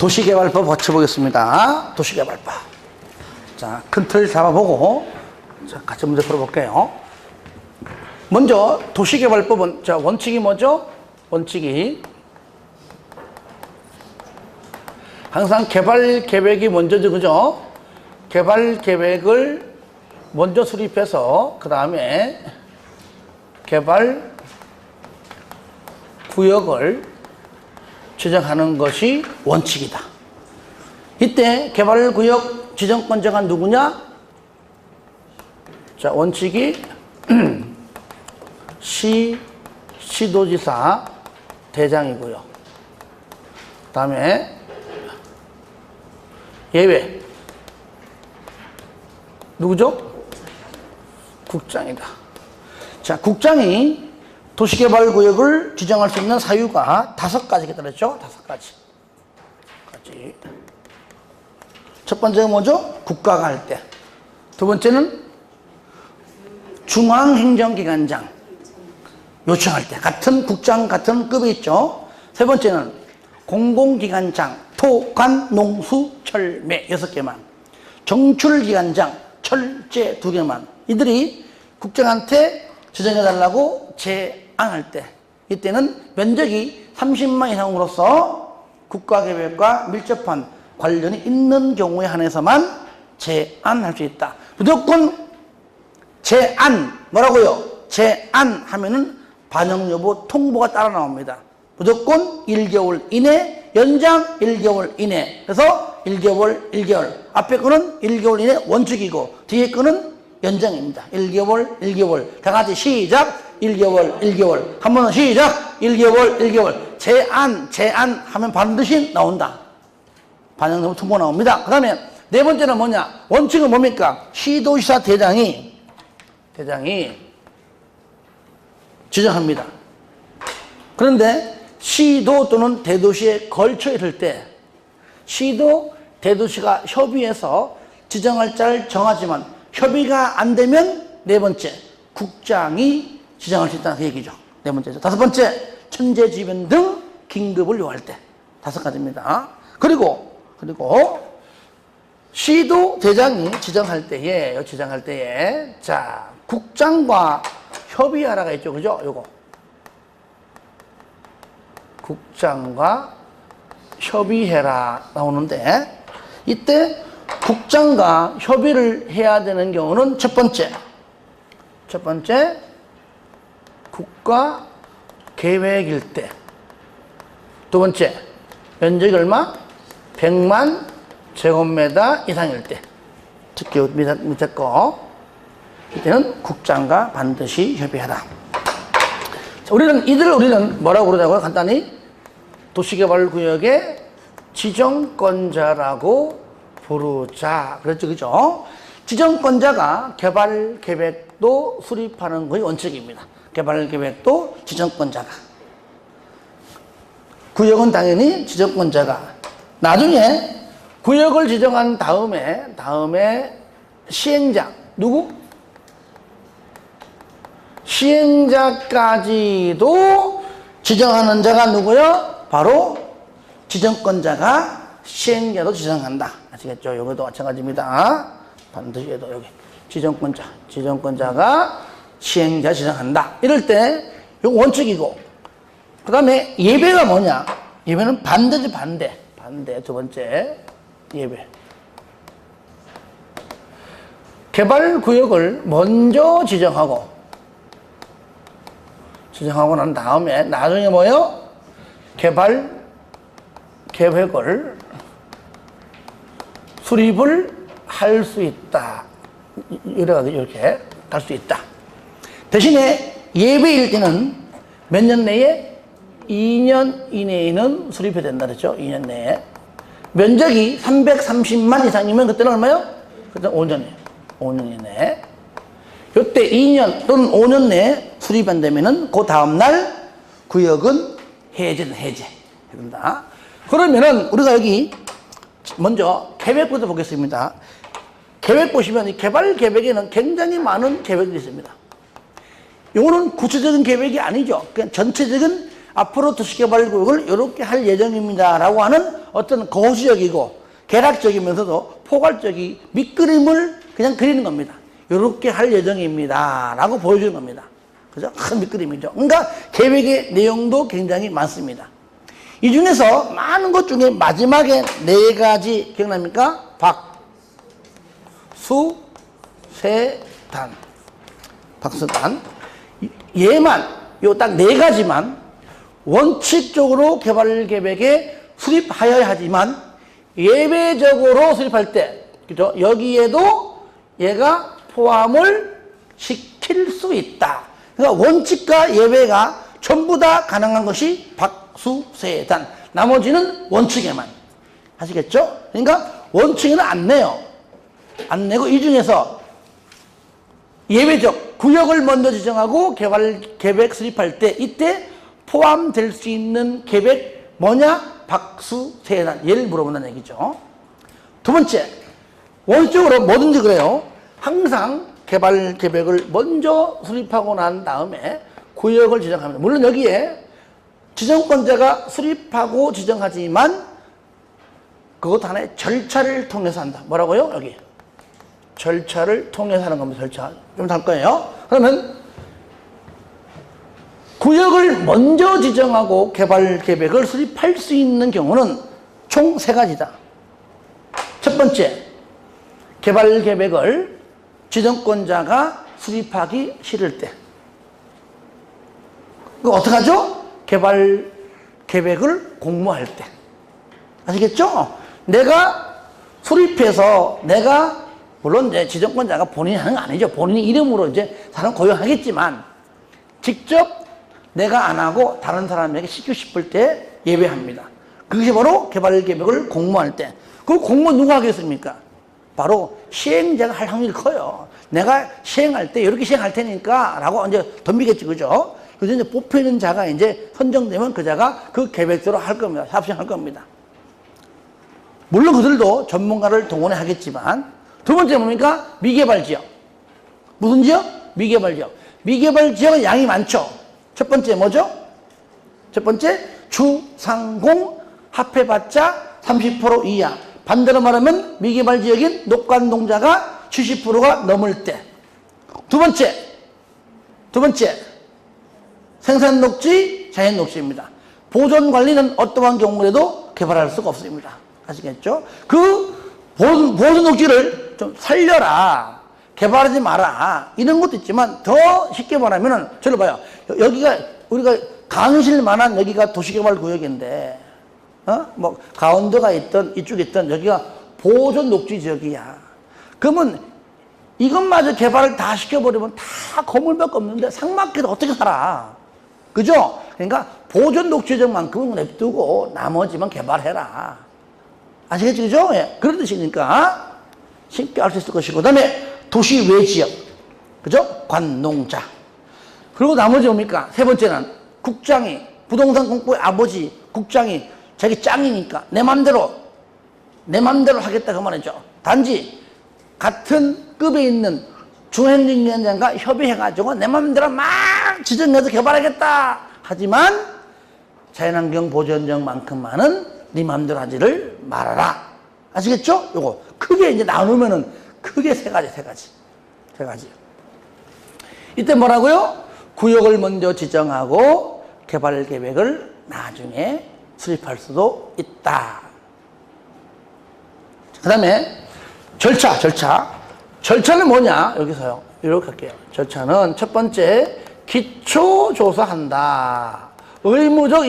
도시개발법 거쳐보겠습니다. 도시개발법. 자, 큰 틀 잡아보고, 자, 같이 문제 풀어볼게요. 먼저, 도시개발법은, 자, 원칙이 뭐죠? 원칙이. 항상 개발 계획이 먼저죠, 그죠? 개발 계획을 먼저 수립해서, 그 다음에 개발 구역을 지정하는 것이 원칙이다. 이때 개발구역 지정권자가 누구냐? 자, 원칙이 시도지사 대장이고요. 그 다음에 예외 누구죠? 국장이다. 자, 국장이 도시개발구역을 지정할 수 있는 사유가 5가지가 들었죠? 5가지. 첫 번째가 뭐죠? 국가가 할 때. 두 번째는 중앙행정기관장 요청할 때. 같은 국장, 같은 급이 있죠? 세 번째는 공공기관장, 토, 관, 농수, 철매 6개만. 정출기관장, 철제 2개만. 이들이 국장한테 지정해달라고 제안할 때, 이때는 면적이 30만 이상으로서 국가계획과 밀접한 관련이 있는 경우에 한해서만 제안할 수 있다. 무조건 제안, 뭐라고요? 제안하면은 반영 여부 통보가 따라 나옵니다. 무조건 1개월 이내, 연장 1개월 이내. 그래서 1개월. 앞에 거는 1개월 이내 원칙이고, 뒤에 거는 연장입니다. 1개월. 다 같이 시작. 1개월. 한 번은 시작. 1개월. 제안 하면 반드시 나온다. 반영 통보 나옵니다. 그 다음에 네 번째는 뭐냐? 원칙은 뭡니까? 시도지사 대장이 지정합니다. 그런데 시도 또는 대도시에 걸쳐 있을 때 시도, 대도시가 협의해서 지정할 자를 정하지만 협의가 안 되면 네 번째, 국장이 지정할 수 있다는 그 얘기죠. 네 번째죠. 다섯 번째, 천재지변 등 긴급을 요할 때. 5가지입니다. 그리고 시도 대장이 지정할 때에, 자, 국장과 협의하라가 있죠. 그죠? 요거. 국장과 협의해라 나오는데, 이때 국장과 협의를 해야 되는 경우는 첫 번째, 국가 계획일 때. 두 번째, 면적이 얼마? 100만 제곱미터 이상일 때. 특히 밑에 거. 이때는 국장과 반드시 협의하라. 자, 우리는 뭐라고 그러자고요? 간단히 도시개발구역의 지정권자라고 부르자. 그렇죠, 그죠? 지정권자가 개발 계획도 수립하는 것이 원칙입니다. 개발 계획도 지정권자가. 구역은 당연히 지정권자가. 나중에 구역을 지정한 다음에 시행자. 누구? 시행자까지도 지정하는 자가 누구요? 바로 지정권자가 시행자도 지정한다. 아시겠죠? 여기도 마찬가지입니다. 반드시 해도 여기 지정권자가 시행자 지정한다. 이럴 때 이거 원칙이고, 그 다음에 예배가 뭐냐? 예배는 반대지. 반대. 두 번째 예배. 개발구역을 먼저 지정하고 난 다음에 나중에 뭐요? 개발 계획을 수립을 할 수 있다. 이렇게 할 수 있다. 대신에 예배일 때는 몇 년 내에? 2년 이내에는 수립해야 된다 그랬죠? 2년 내에. 면적이 330만 이상이면 그때는 얼마요? 그때는 5년 이내. 요때 2년 또는 5년 내에 수립 안 되면은 그 다음날 구역은 해제된다. 그러면은 우리가 여기 먼저 계획부터 보겠습니다. 계획 보시면 이 개발 계획에는 굉장히 많은 계획이 있습니다. 요거는 구체적인 계획이 아니죠. 그냥 전체적인 앞으로 도시개발구역을 이렇게 할 예정입니다 라고 하는 어떤 거시적이고 개략적이면서도 포괄적인 밑그림을 그냥 그리는 겁니다. 이렇게 할 예정입니다 라고 보여주는 겁니다. 그죠? 큰 밑그림이죠. 그러니까 계획의 내용도 굉장히 많습니다. 이 중에서 많은 것 중에 마지막에 4가지 기억납니까? 박수단. 얘만, 요 딱 4가지만 원칙적으로 개발계획에 수립하여야 하지만 예외적으로 수립할 때, 그죠? 여기에도 얘가 포함을 시킬 수 있다. 그러니까 원칙과 예외가 전부 다 가능한 것이 박수세단. 나머지는 원칙에만. 아시겠죠? 그러니까 원칙에는 안 내요. 안 내고 이 중에서 예외적 구역을 먼저 지정하고 계획 수립할 때 이때 포함될 수 있는 계획 뭐냐? 박수세단. 얘를 물어본다는 얘기죠. 두 번째, 원칙적으로 뭐든지 그래요. 항상 개발 계획을 먼저 수립하고 난 다음에 구역을 지정합니다. 물론 여기에 지정권자가 수립하고 지정하지만 그것 하나의 절차를 통해서 한다. 뭐라고요? 여기 절차를 통해서 하는 겁니다. 절차 좀 달 거예요. 그러면 구역을 먼저 지정하고 개발 계획을 수립할 수 있는 경우는 총 3가지다. 첫 번째, 개발 계획을 지정권자가 수립하기 싫을 때. 그거 어떡하죠? 개발 계획을 공모할 때. 아시겠죠? 내가 수립해서 내가 물론 이제 지정권자가 본인이 하는 거 아니죠. 본인이 이름으로 이제 사람 고용하겠지만 직접 내가 안 하고 다른 사람에게 시키고 싶을 때 예외합니다. 그것이 바로 개발 계획을 공모할 때. 그 공모 누가 하겠습니까? 바로 시행자가 할 확률이 커요. 내가 시행할 때 이렇게 시행할 테니까 라고 이제 덤비겠지, 그죠? 그래서 이제 뽑히는 자가 이제 선정되면 그 자가 그 계획대로 할 겁니다. 합시할 겁니다. 물론 그들도 전문가를 동원해 하겠지만 두 번째 뭡니까? 미개발 지역. 무슨 지역? 미개발 지역. 미개발 지역은 양이 많죠. 첫 번째 뭐죠? 첫 번째 주상공 합해봤자 30% 이하. 반대로 말하면 미개발 지역인 녹간동자가 70%가 넘을 때. 두 번째 생산녹지, 자연녹지입니다. 보존관리는 어떠한 경우에도 개발할 수가 없습니다. 아시겠죠? 그 보존녹지를 좀 살려라, 개발하지 마라, 이런 것도 있지만 더 쉽게 말하면은 저를 봐요. 여기가 우리가 강실 만한 여기가 도시개발구역인데 뭐 강원도가 있던 이쪽에 있던 여기가 보존녹지 지역이야. 그러면 이것마저 개발을 다 시켜버리면 다 건물밖에 없는데 삭막해도 어떻게 살아? 그죠? 그러니까 보존녹지 지역만큼은 냅두고 나머지만 개발해라. 아시겠죠? 그죠? 예. 그런 뜻이니까 쉽게 알 수 있을 것이고, 그 다음에 도시 외 지역, 그죠? 관농자. 그리고 나머지 뭡니까? 세 번째는 국장이, 부동산 공부의 아버지 국장이 자기 짱이니까 내 맘대로 하겠다 그 말이죠. 단지 같은 급에 있는 중앙행정위원장과 협의해가지고 내 맘대로 막 지정해서 개발하겠다 하지만 자연환경 보존령만큼만은 네 맘대로 하지를 말아라. 아시겠죠? 요거 크게 이제 나누면은 크게 세 가지. 이때 뭐라고요? 구역을 먼저 지정하고 개발 계획을 나중에 수립할 수도 있다. 그 다음에 절차는 뭐냐? 여기서요. 이렇게 할게요. 절차는 첫 번째, 기초조사한다. 의무적,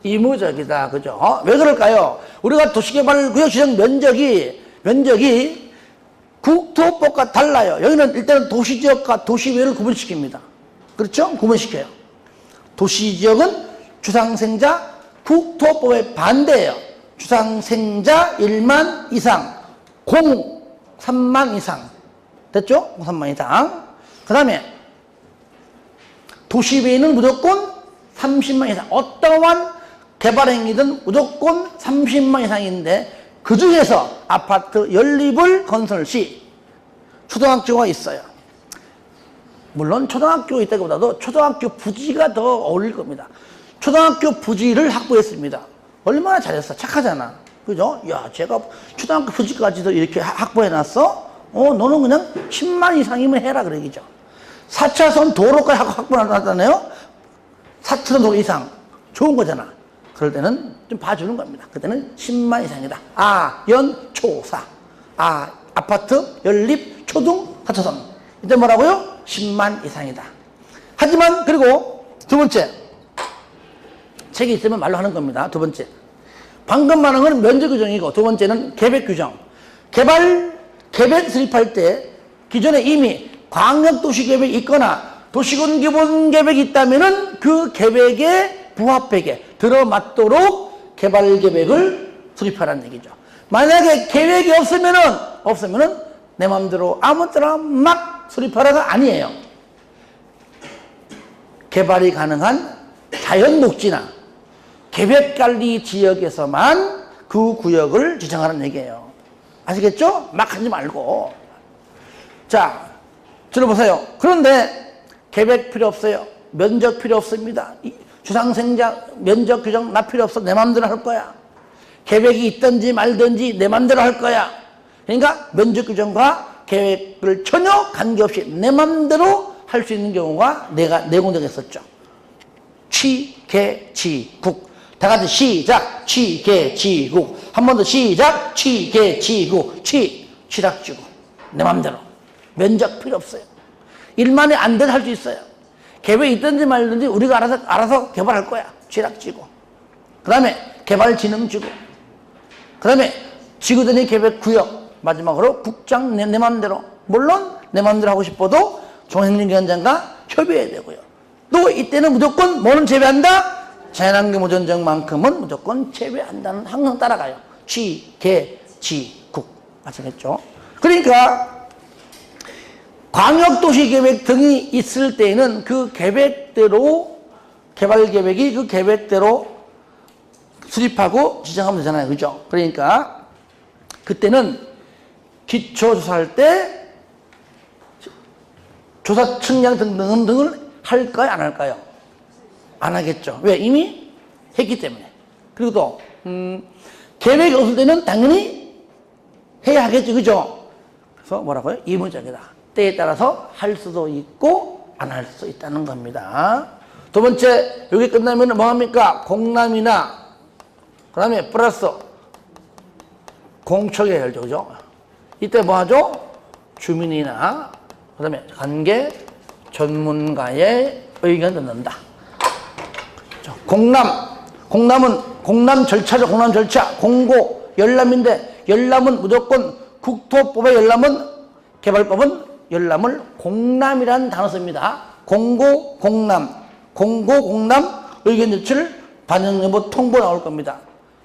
이무적이다. 그죠? 왜 그럴까요? 우리가 도시개발구역 지정 면적이 국토법과 달라요. 여기는 일단은 도시지역과 도시외를 구분시킵니다. 그렇죠? 구분시켜요. 도시지역은 주상생자 국토법에 반대예요. 주상생자 1만 이상, 공 3만 이상. 됐죠? 3만 이상. 그 다음에 도시외에는 무조건 30만 이상. 어떠한 개발행위든 무조건 30만 이상인데 그 중에서 아파트 연립을 건설 시 초등학교가 있어요. 물론 초등학교 있다기보다도 초등학교 부지가 더 어울릴 겁니다. 초등학교 부지를 확보했습니다. 얼마나 잘했어. 착하잖아. 그죠? 야, 제가 초등학교 부지까지도 이렇게 확보해놨어? 너는 그냥 10만 이상이면 해라. 그러기죠. 4차선 도로까지 확보해놨잖아요? 4차선 도로 이상. 좋은 거잖아. 그럴 때는 좀 봐주는 겁니다. 그때는 10만 이상이다. 연, 초, 사. 아파트, 연립, 초등, 4차선. 이때 뭐라고요? 10만 이상이다. 하지만, 그리고 두 번째. 책이 있으면 말로 하는 겁니다. 두 번째. 방금 말한 건 면적 규정이고, 두 번째는 계획 규정. 계획 수립할 때, 기존에 이미 광역도시계획이 있거나 도시군 기본 계획이 있다면은 그 계획에 부합하게 들어맞도록 개발 계획을 수립하라는 얘기죠. 만약에 계획이 없으면은 내 마음대로 아무 때나 막 수립하라가 아니에요. 개발이 가능한 자연 녹지나 계획관리 지역에서만 그 구역을 지정하라는 얘기예요. 아시겠죠? 막 하지 말고. 자, 들어보세요. 그런데 계획 필요 없어요. 면적 필요 없습니다. 주상생장 면적 규정 나 필요 없어. 내 마음대로 할 거야. 계획이 있든지 말든지 내 마음대로 할 거야. 그러니까 면적 규정과 계획을 전혀 관계없이 내 마음대로 할 수 있는 경우가 내가 내공정했었죠. 취, 개, 지, 국. 다 같이 시작. 취, 개, 지, 국. 한 번 더 시작. 취, 개, 지, 국. 취락지구. 내 마음대로. 면적 필요 없어요. 일만에 안 돼도 할 수 있어요. 계획이 있든지 말든지 우리가 알아서 개발할 거야. 취락지구. 그 다음에 개발진흥지구. 그 다음에 지구단위 계획구역. 마지막으로 국장 내 마음대로. 물론 내 마음대로 하고 싶어도 중앙행정기관장과 협의해야 되고요. 또 이때는 무조건 뭐는 제외한다? 자연환경보전정만큼은 무조건 제외한다는 항상 따라가요. 취, 개, 지, 국. 아시겠죠? 그러니까 광역도시계획 등이 있을 때에는 그 계획대로 개발계획이 그 계획대로 수립하고 지정하면 되잖아요. 그죠? 그러니까 그때는 기초조사할 때 조사 측량 등을 할까요? 안 할까요? 안 하겠죠. 왜? 이미 했기 때문에. 그리고 또 계획이 없을 때는 당연히 해야 하겠죠. 그죠? 그래서 뭐라고요? 이문적이다. 때에 따라서 할 수도 있고 안 할 수 있다는 겁니다. 두 번째, 여기 끝나면 뭐합니까? 공람이나 그 다음에 플러스 공청회 열죠. 그죠? 이때 뭐하죠? 주민이나 그 다음에 관계 전문가의 의견을 듣는다. 공람은 공람 절차죠. 공람 절차. 공고, 열람인데 열람은 무조건 국토법의 열람은 개발법은 열람을 공람이라는 단어 씁니다. 공고, 공람, 의견 제출, 반영 여부 통보 나올 겁니다.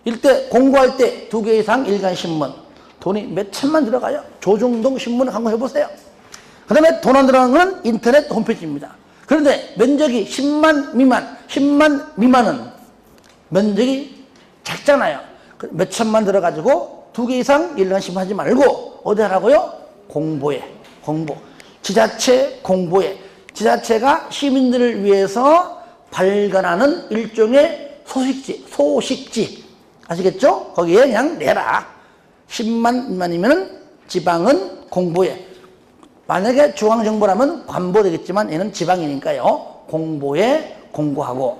이때 공고할 때 2개 이상 일간신문 돈이 몇 천만 들어가요. 조중동 신문 한번 해보세요. 그 다음에 돈 안 들어가는 건 인터넷 홈페이지입니다. 그런데 면적이 10만 미만은 면적이 작잖아요. 몇 천만 들어가지고 2개 이상 일간신문 하지 말고 어디 하라고요? 공보. 지자체 공보에. 지자체가 시민들을 위해서 발간하는 일종의 소식지. 아시겠죠? 거기에 그냥 내라. 10만 미만이면 지방은 공보에. 만약에 중앙정부라면 관보되겠지만 얘는 지방이니까요. 공보에 공고하고.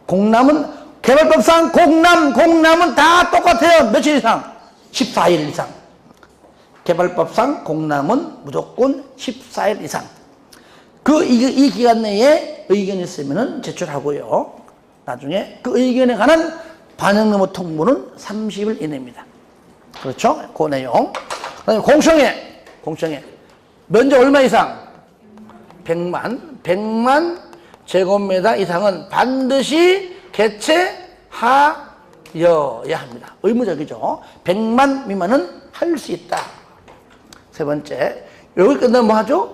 공람은 개발법상 공람은 다 똑같아요. 며칠 이상? 14일 이상. 개발법상 공람은 무조건 14일 이상. 이 기간 내에 의견이 있으면 제출하고요. 나중에 그 의견에 관한 반영 여부 통보는 30일 이내입니다. 그렇죠? 그 내용. 그다음에 공청회. 면적 얼마 이상? 100만 제곱미터 이상은 반드시 개최하여야 합니다. 의무적이죠. 100만 미만은 할 수 있다. 세 번째, 여기 끝나면 뭐 하죠?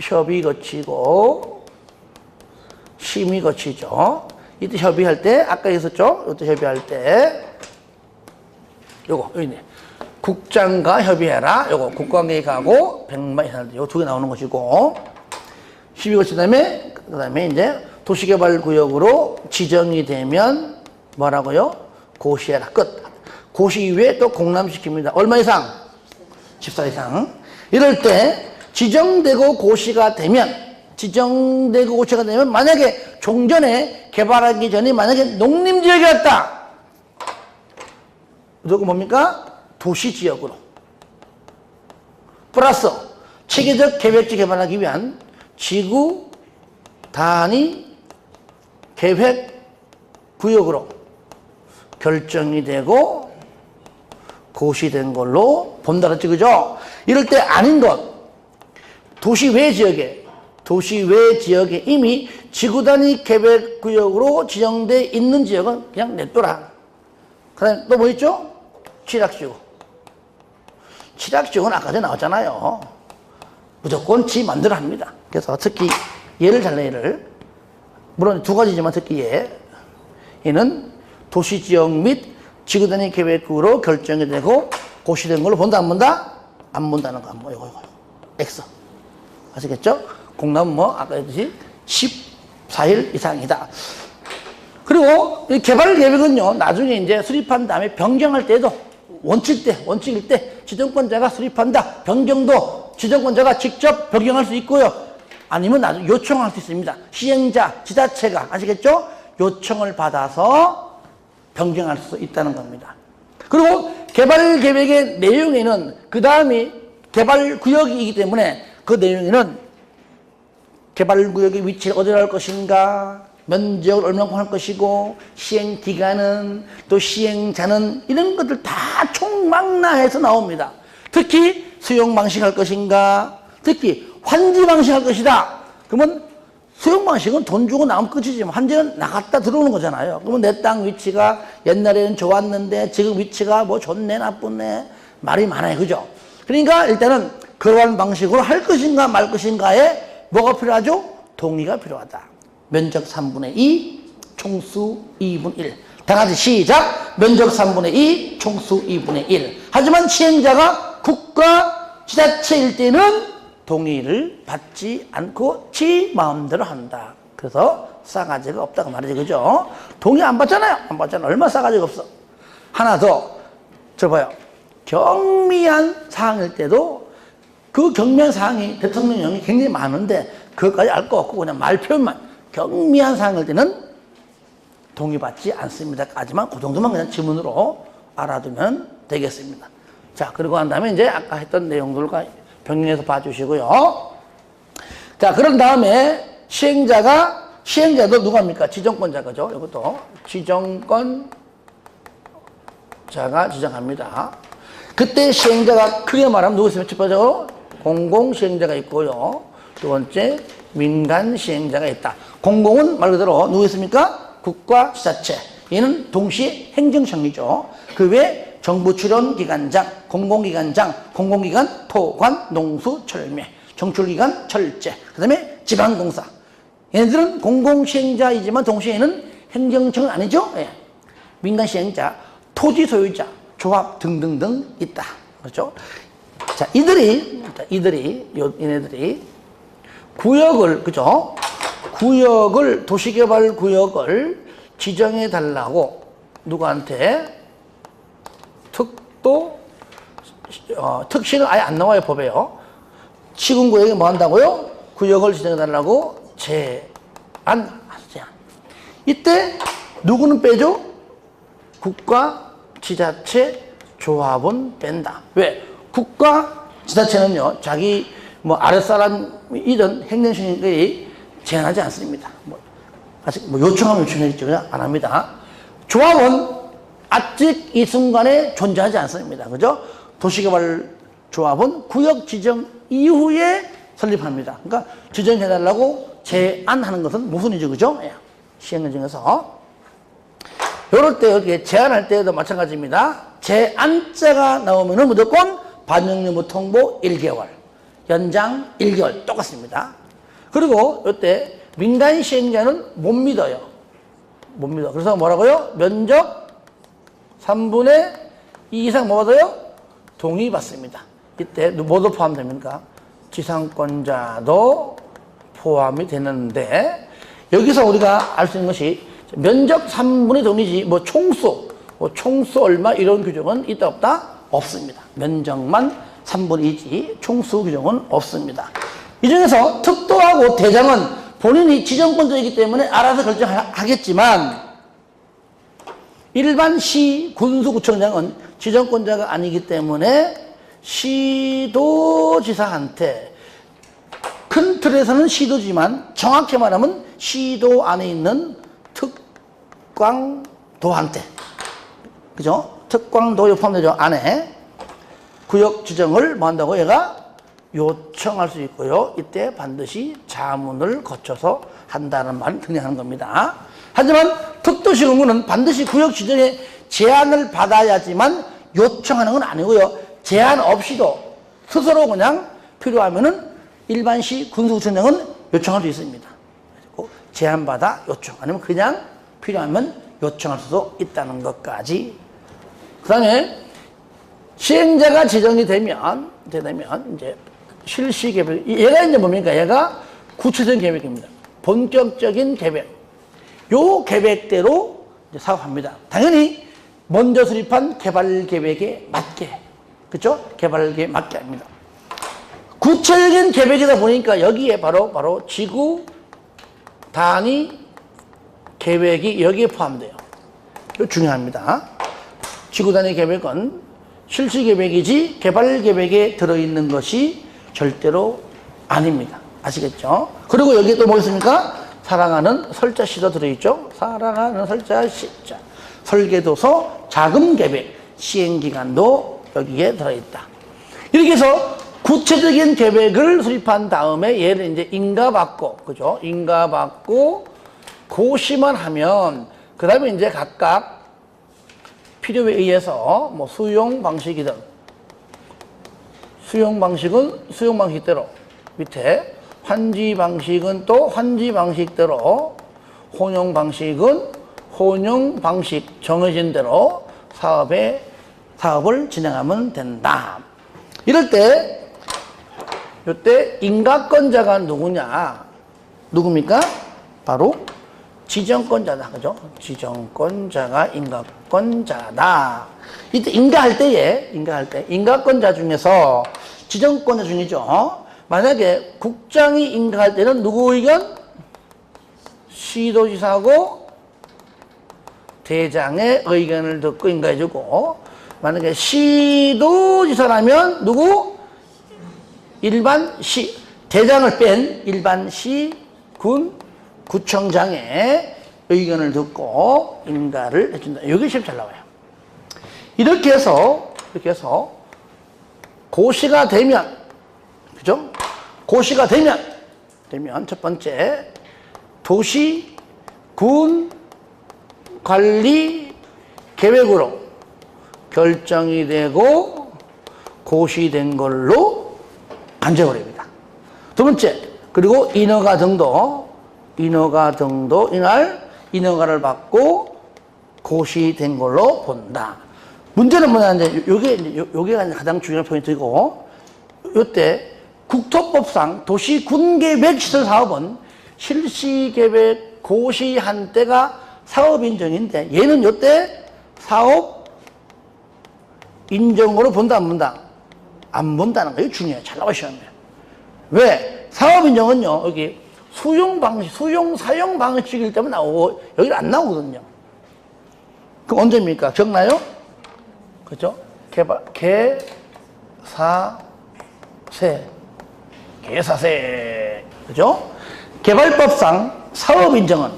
협의 거치고 심의 거치죠. 이때 협의할 때 아까 있었죠? 이때 협의할 때 요거 여기 있네. 국장과 협의해라. 요거 국가계획하고 100만 이상 요 2개 나오는 것이고 12고 그다음에 이제 도시개발구역으로 지정이 되면 뭐라고요? 고시해라. 끝. 고시 이후에 또 공람시킵니다. 얼마 이상? 14 이상. 이럴 때 지정되고 고시가 되면 만약에 종전에 개발하기 전에 만약에 농림지역이었다. 무조건 뭡니까? 도시지역으로. 플러스 체계적 계획지 개발하기 위한 지구 단위 계획 구역으로 결정이 되고 고시된 걸로 본다랬지, 그죠? 이럴 때 아닌 것, 도시 외 지역에 이미 지구 단위 계획 구역으로 지정돼 있는 지역은 그냥 냅둬라. 그 다음에 또 뭐 있죠? 취락지구. 취락지구는 아까 전에 나왔잖아요. 무조건 지 만들어 합니다. 그래서 특히 얘를 잘라, 얘를. 물론 두 가지지만 특히 얘는 도시지역 및 지구 단위 계획구로 결정이 되고 고시된 걸로 본다, 안 본다? 안 본다는 거. 이거. X. 아시겠죠? 공람은 아까 했듯이 14일 이상이다. 그리고 이 개발 계획은요, 나중에 이제 수립한 다음에 변경할 때도 원칙일 때 지정권자가 수립한다. 변경도 지정권자가 직접 변경할 수 있고요. 아니면 나중에 요청할 수 있습니다. 시행자, 지자체가, 아시겠죠? 요청을 받아서 변경할 수 있다는 겁니다. 그리고 개발 계획의 내용에는 그 다음이 개발 구역이기 때문에 그 내용에는 개발 구역의 위치를 어디로 할 것인가, 면적을 얼마나 할 것이고, 시행 기간은, 또 시행자는, 이런 것들 다 총망라해서 나옵니다. 특히 수용 방식 할 것인가, 특히 환지 방식 할 것이다. 그러면 수용 방식은 돈 주고 나오면 끝이지만 환지는 나갔다 들어오는 거잖아요. 그러면 내 땅 위치가 옛날에는 좋았는데 지금 위치가 뭐 좋네 나쁘네 말이 많아요. 그죠? 그러니까 일단은 그러한 방식으로 할 것인가 말 것인가에 뭐가 필요하죠? 동의가 필요하다. 면적 3분의 2, 총수 2분의 1. 다 같이 시작! 면적 3분의 2, 총수 2분의 1. 하지만 시행자가 국가 지자체일 때는 동의를 받지 않고 지 마음대로 한다. 그래서 싸가지가 없다고 말이지, 그죠? 동의 안 받잖아요. 안 받잖아요. 얼마나 싸가지가 없어. 하나 더, 봐요. 경미한 사항일 때도 그 경미한 사항이 대통령령이 굉장히 많은데 그것까지 알 거 없고 그냥 말표현만, 경미한 사항일 때는 동의받지 않습니다. 까지만 그 정도만 그냥 지문으로 알아두면 되겠습니다. 자, 그리고 난 다음에 이제 아까 했던 내용들과 병행해서 봐주시고요. 자, 그런 다음에 시행자도 누가입니까? 지정권자, 그죠? 이것도 지정권자가 지정합니다. 그때 시행자가 크게 말하면 누구 있으면 첫 번째로 공공시행자가 있고요. 두 번째 민간 시행자가 있다. 공공은 말 그대로 누구 있습니까? 국가 지자체. 얘는 동시에 행정청이죠. 그 외에 정부 출연 기관장, 공공기관장, 공공기관, 토관, 농수, 철매, 정출기관, 철제, 그 다음에 지방공사. 얘네들은 공공시행자이지만 동시에 얘는 행정청은 아니죠. 예. 민간 시행자, 토지 소유자, 조합 등등등 있다. 그렇죠? 자, 얘네들이 구역을, 그죠? 도시개발 구역을 지정해 달라고 누구한테 특시는 아예 안 나와요, 법에요. 시군구역에 뭐 한다고요? 구역을 지정해 달라고 제안. 이때 누구는 빼죠? 국가, 지자체, 조합은 뺀다. 왜? 국가, 지자체는요, 자기 아랫사람이든 행정시행들이 제한하지 않습니다. 아직 요청하면 요청했죠. 그냥 안 합니다. 조합은 아직 이 순간에 존재하지 않습니다. 그죠? 도시개발조합은 구역 지정 이후에 설립합니다. 그러니까 지정해달라고 제안하는 것은 모순이죠. 그죠? 시행령에서. 이럴 때, 이렇게 제안할 때도 마찬가지입니다. 제안자가 나오면은 무조건 반영유무 통보 1개월, 연장 1개월 똑같습니다. 그리고 이때 민간 시행자는 못 믿어요. 못 믿어. 그래서 뭐라고요? 면적 3분의 2 이상 뭐 받아요? 동의 받습니다. 이때 모두 포함됩니까? 지상권자도 포함이 되는데 여기서 우리가 알 수 있는 것이 면적 3분의 동이지 뭐 총수 얼마 이런 규정은 있다 없다? 없습니다. 면적만 3분의 2지 총수 규정은 없습니다. 이 중에서 특도하고 대장은 본인이 지정권자이기 때문에 알아서 결정하겠지만 일반 시 군수구청장은 지정권자가 아니기 때문에 시도지사한테 큰 틀에서는 시도지만 정확히 말하면 시도 안에 있는 특광도한테 그죠? 특광도에 포함되죠. 안에 구역 지정을 뭐 한다고 얘가 요청할 수 있고요. 이때 반드시 자문을 거쳐서 한다는 말을 등장하는 겁니다. 하지만 특도시군구는 반드시 구역 지정에 제안을 받아야지만 요청하는 건 아니고요. 제안 없이도 스스로 그냥 필요하면은 일반시 군수구청장은 요청할 수 있습니다. 그리고 제안받아 요청 아니면 그냥 필요하면 요청할 수도 있다는 것까지. 그 다음에 시행자가 지정이 되면 이제 실시 계획. 얘가 이제 뭡니까? 얘가 구체적인 계획입니다. 본격적인 계획. 요 계획대로 이제 사업합니다. 당연히 먼저 수립한 개발 계획에 맞게. 그죠? 개발 계획에 맞게 합니다. 구체적인 계획이다 보니까 여기에 바로 지구 단위 계획이 여기에 포함돼요. 이거 중요합니다. 지구 단위 계획은 실시 계획이지 개발 계획에 들어있는 것이 절대로 아닙니다. 아시겠죠? 그리고 여기에 또 뭐 있습니까? 사랑하는 설자시도 들어있죠? 사랑하는 설자시자. 설계도서 자금 계획, 시행기간도 여기에 들어있다. 이렇게 해서 구체적인 계획을 수립한 다음에 얘를 이제 인가받고, 그죠? 인가받고 고시만 하면, 그 다음에 이제 각각 필요에 의해서 뭐 수용 방식이든, 수용 방식은 수용 방식대로 밑에, 환지 방식은 또 환지 방식대로, 혼용 방식은 혼용 방식 정해진 대로 사업을 진행하면 된다. 이럴 때, 이때 인가권자가 누굽니까? 바로 지정권자다. 그죠? 지정권자가 인가권자다. 이때 인가할 때, 인가권자 중에서 지정권자 중이죠. 만약에 국장이 인가할 때는 누구 의견? 시도지사하고 대장의 의견을 듣고 인가해주고, 만약에 시도지사라면 누구? 일반시, 대장을 뺀 일반시 구청장의 의견을 듣고 인가를 해준다. 여기 시험 잘 나와요. 이렇게 해서 고시가 되면, 그죠? 고시가 되면 첫 번째, 도시, 군, 관리 계획으로 결정이 되고 고시된 걸로 간접버립니다. 두 번째, 그리고 인허가 등도 이날 인허가를 받고 고시된 걸로 본다. 문제는 뭐냐면 요게 가장 중요한 포인트이고, 요때 국토법상 도시군계획시설 사업은 실시계획 고시한 때가 사업 인정인데, 얘는 요때 사업 인정으로 본다, 안 본다? 안 본다는 거, 이거 중요해요. 잘 나와 시험에. 왜? 사업 인정은요, 여기 수용 사용 방식일 때만 나오고, 여기는 안 나오거든요. 그럼 언제입니까? 기억나요? 그죠? 개사세. 그죠? 개발법상 사업 인정은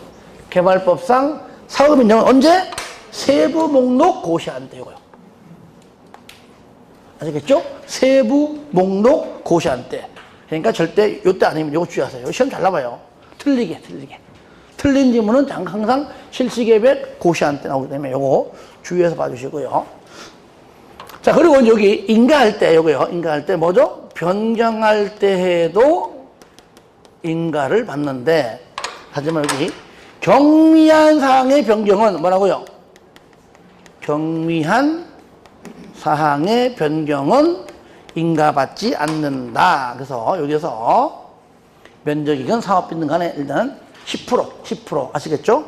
언제? 세부 목록 고시한 때고요. 아시겠죠? 세부 목록 고시한 때. 그러니까 절대 요때 아니면 요거 주의하세요. 요거 시험 잘 나와요. 틀리게. 틀린 질문은 항상 실시계획 고시한 때 나오기 때문에 요거 주의해서 봐주시고요. 자, 그리고 여기 인가할 때, 인가할 때 뭐죠? 변경할 때 해도 인가를 받는데, 하지만 여기 경미한 사항의 변경은 뭐라고요? 경미한 사항의 변경은 인가받지 않는다. 그래서 여기서 면적이건 사업비든 간에 일단 10% 아시겠죠?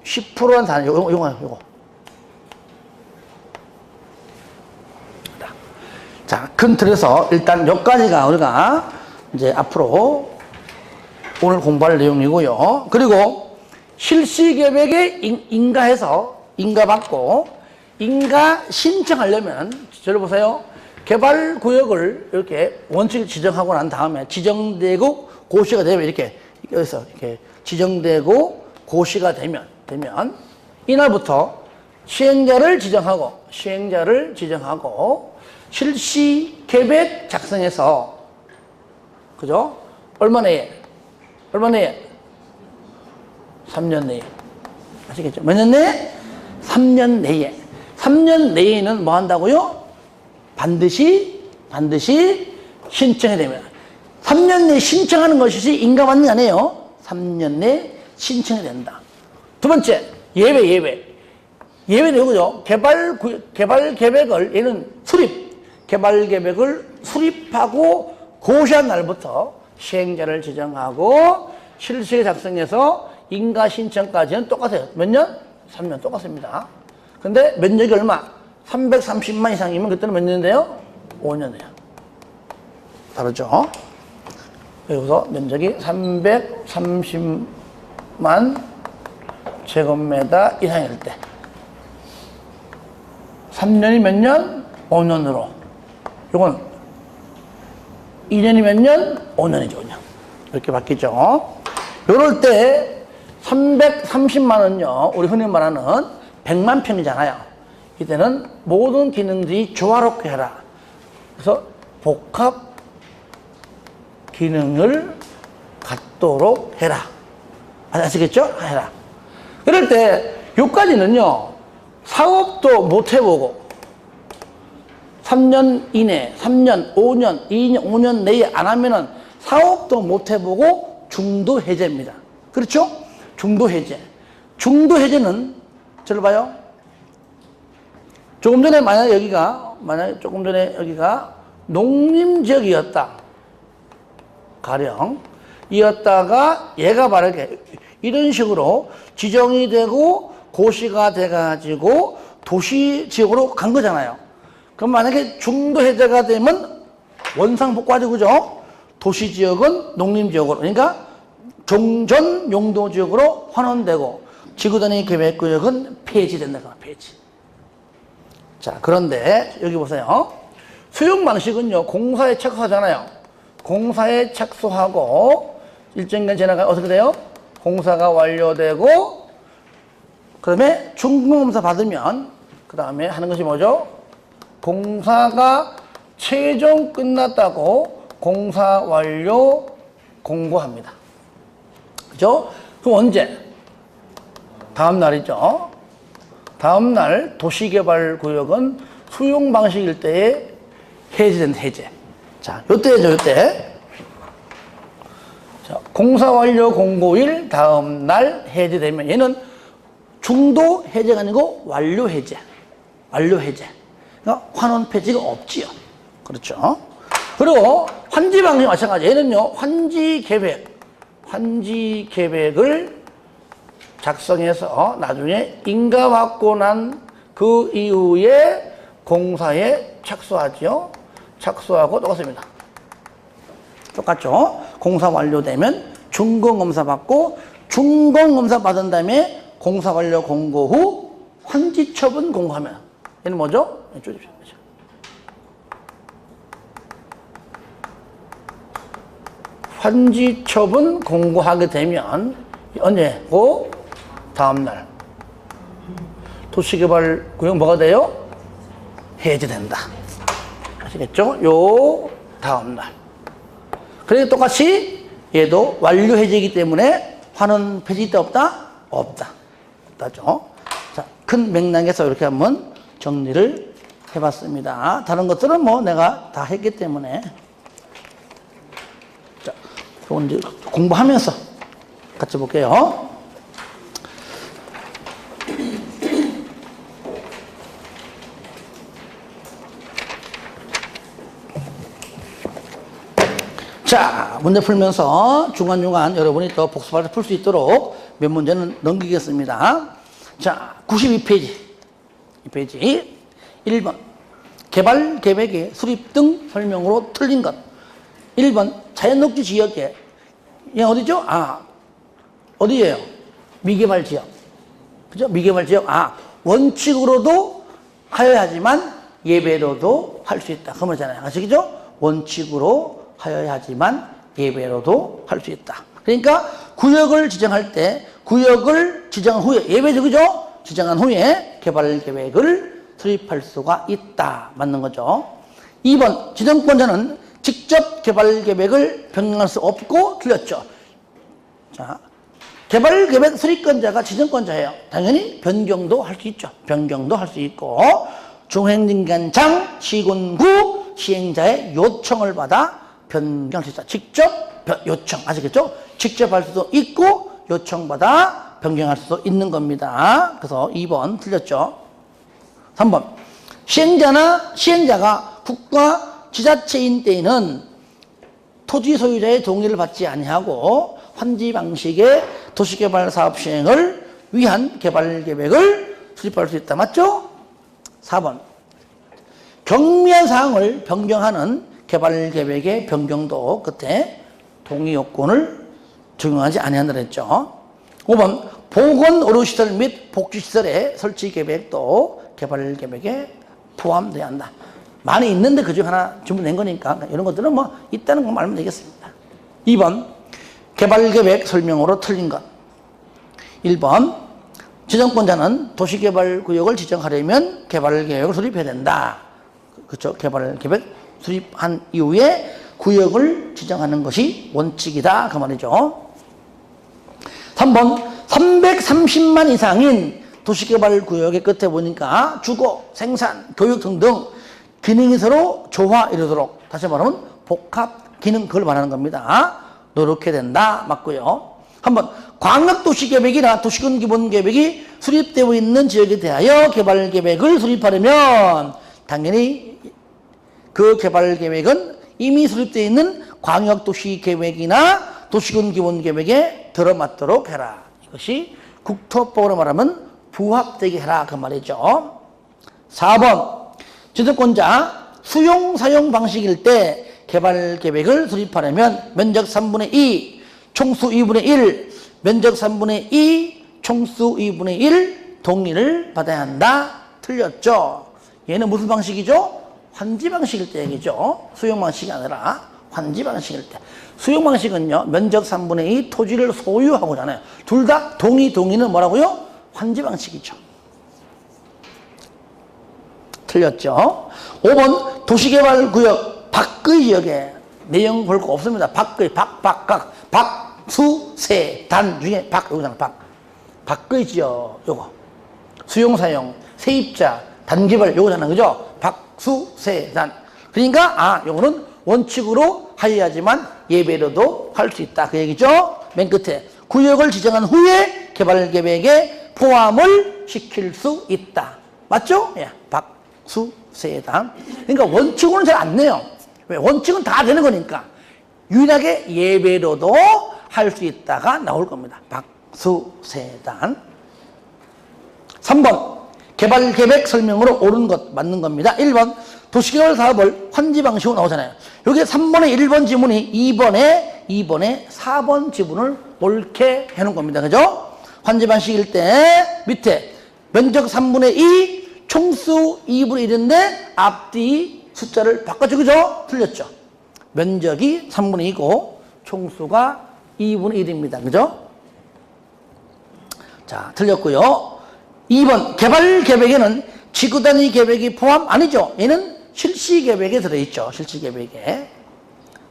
10%란 단위, 요거. 자, 큰 틀에서 일단 여기까지가 우리가 이제 앞으로 오늘 공부할 내용이고요. 그리고 실시계획에 인가받고 인가 신청하려면 들어보세요. 개발구역을 이렇게 원칙을 지정하고 난 다음에 지정되고 고시가 되면 이렇게 여기서 이렇게 지정되고 고시가 되면 이날부터 시행자를 지정하고 실시 계획 작성해서 그죠? 얼마 내에? 3년 내에. 아시겠죠? 몇 년 내에? 3년 내에. 3년 내에는 뭐 한다고요? 반드시 신청해야 됩니다. 3년 내에 신청하는 것이지 인가받는 게 아니에요. 3년 내에 신청해야 된다. 두 번째, 예외는 이거죠. 개발 계획을, 얘는 개발 계획을 수립하고 고시한 날부터 시행자를 지정하고 실시에 작성해서 인가 신청까지는 똑같아요. 몇 년? 3년 똑같습니다. 근데 면적이 얼마? 330만 이상이면 그때는 몇 년인데요? 5년이에요. 다르죠? 여기서 면적이 330만 제곱미터 이상일 때 3년이 몇 년? 5년으로. 이건 2년이 몇 년? 5년이죠. 5년. 이렇게 바뀌죠. 요럴 때 330만 원요. 우리 흔히 말하는 100만 평이잖아요. 이때는 모든 기능들이 조화롭게 해라. 그래서 복합 기능을 갖도록 해라. 아시겠죠? 해라. 그럴 때 요까지는요. 사업도 못 해보고 3년 이내, 3년, 5년, 2년, 5년 내에 안 하면은 사업도 못 해보고 중도 해제입니다. 그렇죠? 중도 해제. 중도 해제는 저를 봐요. 조금 전에 만약에 여기가 농림지역이었다. 가령 이었다가 얘가 바르게 이런 식으로 지정이 되고 고시가 돼가지고 도시지역으로 간 거잖아요. 그럼 만약에 중도 해제가 되면 원상복구하죠, 그죠? 도시지역은 농림지역으로, 그러니까 종전 용도지역으로 환원되고 지구단위 계획구역은 폐지된다. 폐지. 자, 그런데 여기 보세요. 수용 방식은요, 공사에 착수하잖아요. 공사에 착수하고 일정 기간 지나가 어떻게 돼요? 공사가 완료되고 그다음에 준공검사 받으면 그 다음에 하는 것이 뭐죠? 공사가 최종 끝났다고 공사 완료 공고합니다. 그죠? 그럼 언제? 다음 날이죠. 다음 날 도시개발구역은 수용 방식일 때에 해제된 해제. 자, 요때죠, 요때. 자, 공사 완료 공고일 다음 날 해제되면 얘는 중도 해제가 아니고 완료 해제. 완료 해제. 그러니까 환원 폐지가 없지요. 그렇죠? 그리고 환지 방식 마찬가지. 얘는요, 환지 계획을 작성해서 나중에 인가받고 난 그 이후에 공사에 착수하죠. 착수하고 똑같습니다. 똑같죠? 공사 완료되면 준공검사 받고 준공검사 받은 다음에 공사 완료 공고 후 환지 처분 공고하면 얘는 뭐죠? 환지 처분 공고하게 되면 언제? 그 다음날 도시개발구역 뭐가 돼요? 해제된다. 아시겠죠? 요 다음날. 그래서 똑같이 얘도 완료 해제이기 때문에 환원 폐지 있다 없다? 없다. 없다죠. 자, 큰 맥락에서 이렇게 한번 정리를 해봤습니다. 다른 것들은 뭐 내가 다 했기 때문에. 자, 이건 이제 공부하면서 같이 볼게요. 자, 문제 풀면서 중간중간 여러분이 또 복습할 때 풀 수 있도록 몇 문제는 넘기겠습니다. 자, 92페이지. 이 페이지. 1번. 개발 계획의 수립 등 설명으로 틀린 것. 1번. 자연녹지 지역에. 얘 어디죠? 어디예요? 미개발 지역. 그죠? 미개발 지역. 원칙으로도 하여야지만 예배로도 할 수 있다. 그 말이잖아요. 아시겠죠? 원칙으로 하여야지만 예배로도 할 수 있다. 그러니까 구역을 지정할 때 구역을 지정한 후에 예배죠, 그죠? 지정한 후에 개발 계획을 수립할 수가 있다. 맞는 거죠. 2번 지정권자는 직접 개발 계획을 변경할 수 없고 틀렸죠. 자, 개발 계획 수립권자가 지정권자예요. 당연히 변경도 할 수 있죠. 변경도 할 수 있고 중앙행정기관장, 시군구, 시행자의 요청을 받아 변경할 수 있다. 직접 요청, 아시겠죠? 직접 할 수도 있고 요청받아 변경할 수도 있는 겁니다. 그래서 2번 틀렸죠. 3번 시행자가 국가 지자체인 때에는 토지 소유자의 동의를 받지 아니하고 환지 방식의 도시개발 사업 시행을 위한 개발 계획을 수립할 수 있다. 맞죠? 4번 경미한 사항을 변경하는 개발 계획의 변경도 끝에 동의 요건을 적용하지 아니한다 했죠. 5번 보건 의료시설 및 복지시설의 설치 계획도 개발 계획에 포함돼야 한다. 많이 있는데 그중 하나 주문낸 거니까 이런 것들은 뭐 있다는 것만 알면 되겠습니다. 2번 개발 계획 설명으로 틀린 것. 1번 지정권자는 도시개발구역을 지정하려면 개발 계획을 수립해야 된다. 그렇죠? 개발 계획 수립한 이후에 구역을 지정하는 것이 원칙이다. 그 말이죠. 3번 330만 이상인 도시개발구역의 끝에 보니까 주거, 생산, 교육 등등 기능이 서로 조화 이루도록 다시 말하면 복합 기능 그걸 말하는 겁니다. 노력해야 된다. 맞고요. 한번 광역도시계획이나 도시군 기본계획이 수립되어 있는 지역에 대하여 개발계획을 수립하려면 당연히 그 개발계획은 이미 수립되어 있는 광역도시계획이나 도시군 기본계획에 들어맞도록 해라. 이것이 국토법으로 말하면 부합되게 해라. 그 말이죠. 4번 지정권자 수용 사용 방식일 때 개발 계획을 수립하려면 면적 3분의 2, 총수 2분의 1, 면적 3분의 2, 총수 2분의 1 동의를 받아야 한다. 틀렸죠. 얘는 무슨 방식이죠? 환지 방식일 때 얘기죠. 수용 방식이 아니라 환지 방식일 때. 수용 방식은요, 면적 3분의 2 토지를 소유하고잖아요. 둘 다 동의는 뭐라고요? 환지 방식이죠. 틀렸죠. 5번 도시개발구역 밖의 지역에 내용 볼 거 없습니다. 밖의 박수세단 중에 여기잖아. 밖의 지역 요거 수용사용 세입자 단개발 요거잖아. 그죠? 박수세단. 그러니까 요거는 원칙으로 하여야지만 예배로도 할 수 있다. 그 얘기죠. 맨 끝에 구역을 지정한 후에 개발계획에 포함을 시킬 수 있다. 맞죠? 예. 박수세단. 그러니까 원칙으로는 잘 안 내요. 왜? 원칙은 다 되는 거니까. 유일하게 예배로도 할 수 있다가 나올 겁니다. 박수세단. 3번 개발계획 설명으로 옳은 것 맞는 겁니다. 1번 도시개발 사업을 환지 방식으로 나오잖아요. 여기 3번에 1번 지문이 2번에 4번 지문을 옳게 해놓은 겁니다. 그죠? 환지 방식일 때 밑에 면적 3분의 2, 총수 2분의 1인데 앞뒤 숫자를 바꿔줘. 그죠? 틀렸죠? 면적이 3분의 2고 총수가 2분의 1입니다. 그죠? 자, 틀렸고요. 2번 개발 계획에는 지구 단위 계획이 포함 아니죠. 얘는 실시 계획에 들어있죠. 실시 계획에.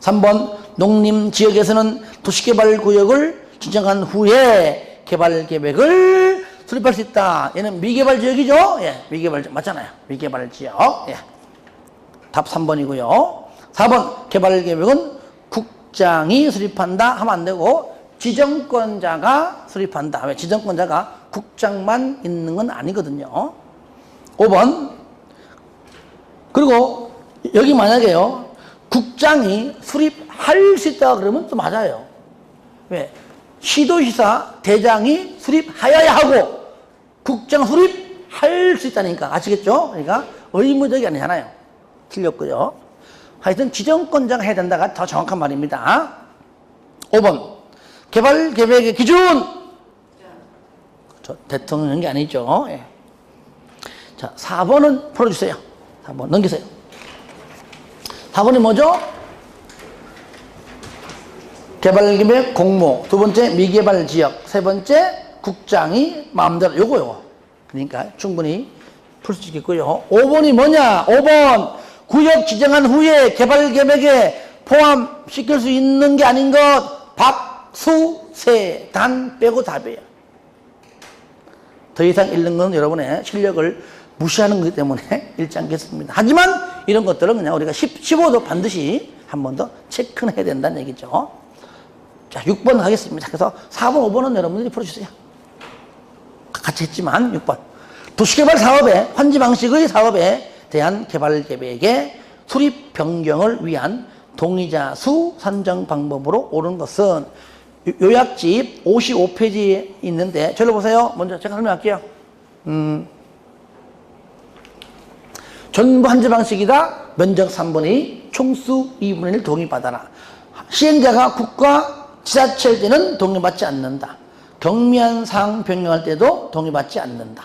3번 농림 지역에서는 도시개발 구역을 지정한 후에 개발 계획을 수립할 수 있다. 얘는 미개발 지역이죠. 예, 미개발 지역 맞잖아요. 미개발 지역. 예. 답 3번이고요. 4번 개발 계획은 국장이 수립한다 하면 안 되고 지정권자가 수립한다. 왜? 지정권자가 국장만 있는 건 아니거든요. 5번 그리고 여기 만약에요 국장이 수립 할 수 있다 그러면 또 맞아요. 왜? 시도지사 대장이 수립하여야 하고 국장 수립할 수 있다니까. 아시겠죠? 그러니까 의무적이 아니잖아요. 틀렸고요. 하여튼 지정권자가 해야 된다가 더 정확한 말입니다. 5번 개발 계획의 기준. 저 대통령이 아니죠. 예. 자, 4번은 풀어주세요. 4번 넘기세요. 4번이 뭐죠? 개발계획 공모, 두 번째 미개발 지역, 세 번째 국장이 마음대로 요거. 그러니까 충분히 풀 수 있겠고요. 5번이 뭐냐? 5번 구역 지정한 후에 개발계획에 포함시킬 수 있는 게 아닌 것. 박, 수, 세, 단 빼고 답이에요. 더 이상 읽는 건 여러분의 실력을 무시하는 거기 때문에 읽지 않겠습니다. 하지만 이런 것들은 그냥 우리가 15도 반드시 한 번 더 체크는 해야 된다는 얘기죠. 자, 6번 하겠습니다. 그래서 4번, 5번은 여러분들이 풀어주세요. 같이 했지만 6번. 도시개발 사업의 환지 방식의 사업에 대한 개발 계획의 수립 변경을 위한 동의자 수 산정 방법으로 옳은 것은 요약집 55페이지에 있는데 저를 보세요. 먼저 제가 설명할게요. 전부 환지 방식이다. 면적 3분의 2, 총수 2분의 1 동의받아라. 시행자가 국가 지자체일 때는 동의받지 않는다. 경미한 사항 변경할 때도 동의받지 않는다.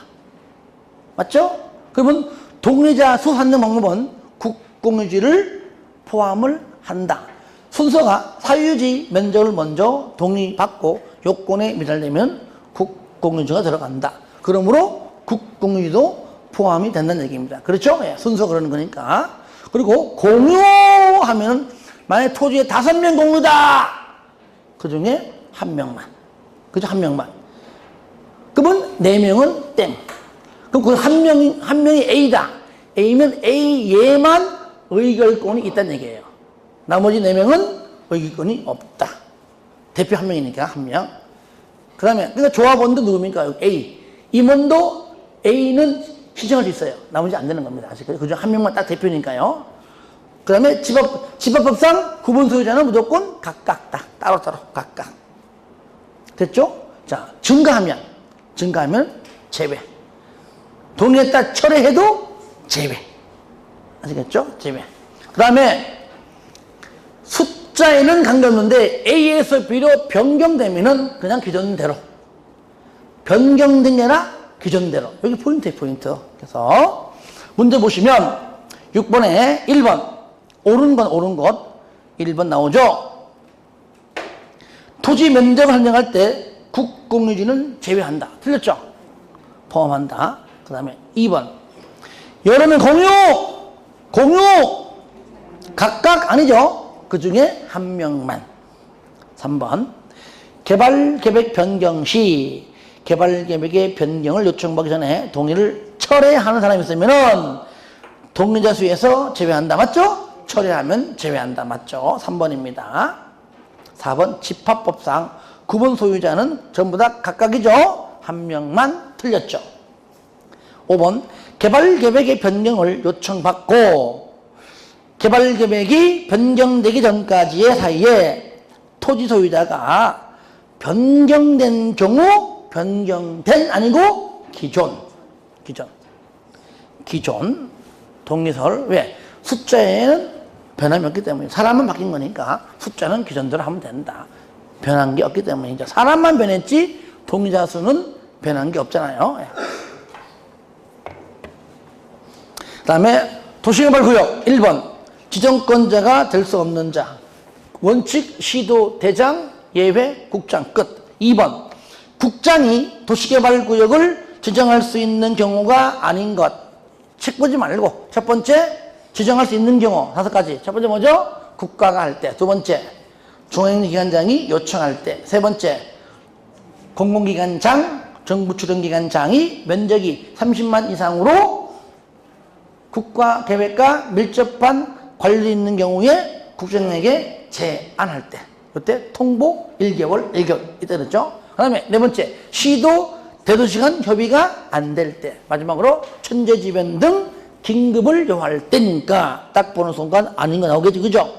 맞죠? 그러면 동의자 수 산정 방법은 국공유지를 포함을 한다. 순서가 사유지 면적을 먼저 동의받고 요건에 미달되면 국공유지가 들어간다. 그러므로 국공유지도 포함이 된다는 얘기입니다. 그렇죠? 예, 순서 그러는 거니까. 그리고 공유하면은 만약에 토지에 5명 공유다. 그 중에 1명만. 그죠? 1명만. 그러면 4명은 땡. 그럼 그 한 명이 A다. A면 A 얘만 의결권이 있다는 얘기예요. 나머지 4명은 의결권이 없다. 대표 1명이니까 1명. 그 다음에, 그러니까 조합원도 누굽니까? A. 임원도 A는 신청할 수 있어요. 나머지 안 되는 겁니다. 아시겠죠? 그중 1명만 딱 대표니까요. 그 다음에 집합법상 구분 소유자는 무조건 각각 따로따로 각각. 됐죠? 자, 증가하면 제외. 동의했다 철회해도 제외. 아시겠죠? 제외. 그 다음에 숫자에는 관계없는데 A에서 B로 변경되면은 그냥 기존대로. 변경된 게 아니라 기존대로. 여기 포인트예요, 포인트. 그래서 문제 보시면 6번에 1번. 옳은 것 1번 나오죠. 토지 면적을 한정할 때 국공유지는 제외한다. 틀렸죠? 포함한다. 그 다음에 2번 여러 명 공유 각각 아니죠. 그 중에 1명만. 3번 개발계획 변경 시 개발계획의 변경을 요청받기 전에 동의를 철회하는 사람이 있으면은 동의자 수에서 제외한다. 맞죠? 철회하면 제외한다. 맞죠? 3번입니다. 4번 집합법상 구분 소유자는 전부 다 각각이죠? 1명만 틀렸죠. 5번 개발계획의 변경을 요청받고 개발계획이 변경되기 전까지의 사이에 토지 소유자가 변경된 경우 변경된 아니고 기존 동의서를 왜? 숫자에는 변함이 없기 때문에 사람은 바뀐 거니까 숫자는 기존대로 하면 된다. 변한 게 없기 때문이죠. 사람만 변했지 동의자 수는 변한 게 없잖아요. 그 다음에 도시개발구역 1번 지정권자가 될 수 없는 자 원칙 시도 대장 예외 국장 끝. 2번 국장이 도시개발구역을 지정할 수 있는 경우가 아닌 것 책 보지 말고 첫 번째 지정할 수 있는 경우 5가지. 첫 번째 뭐죠? 국가가 할 때. 두 번째 중앙기관장이 요청할 때. 세 번째 공공기관장 정부 출연기관장이 면적이 30만 이상으로 국가계획과 밀접한 관련이 있는 경우에 국장에게 제안할 때. 이때 통보 1개월 이때 그랬죠? 그 다음에 네 번째 시도 대도시 간 협의가 안 될 때. 마지막으로 천재지변 등 긴급을 요할 때니까 딱 보는 순간 아닌 거 나오겠지. 그죠?